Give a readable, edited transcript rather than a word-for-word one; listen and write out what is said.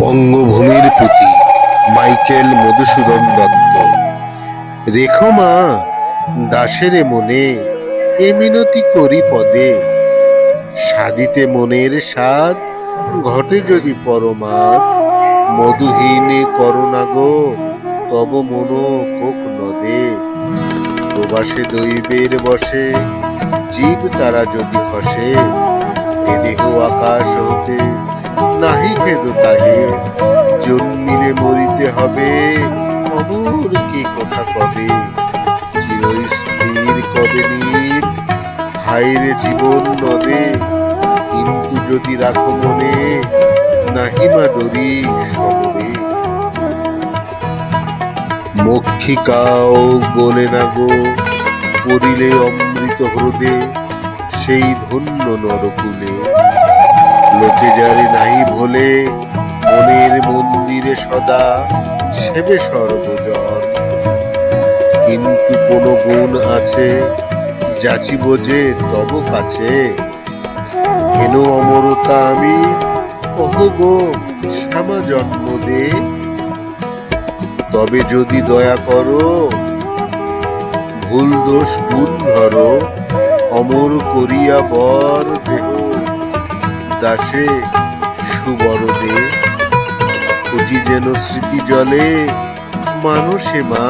বঙ্গভূমির প্রতি মাইকেল মধুসূদন দত্ত। রেখো মা দাসের মনে, এ মিনতি করি পদে, সাধিতে মনের স্বাদ ঘটে যদি পরমাদ, মধুহীন করুণা গো তব মন কোক নদে। প্রবাসে দৈবের বসে জীব তারা যদি খসে, এ দেহ আকাশ হতে নাহি খেদ তাহে, জন্মিলে মরিতে হবে অমর কি কথা কবে, চিরস্থির কবে নীর হায়রে জীবন নদে, কিন্তু যদি রাখো মনে নাহিমা ডরি সমরে। মক্ষিকাও বলে না গো পড়িলে অমৃত হ্রদে, সেই ধন্য নরকুলে, লোকে যারে নাহি ভোলে মনের মন্দিরে সদা সেবে সর্বজন। কিন্তু কোন গুণ আছে যাচিব যে তব কাছে, হেন অমরতা আমি কহ গো শ্যামা জন্ম দে, তবে যদি দয়া করো ভুল দোষ গুণ ধরো, অমর করিয়া বর দেহ দাসে সুবর দে। অতি যেন স্মৃতি জলে মানসে মা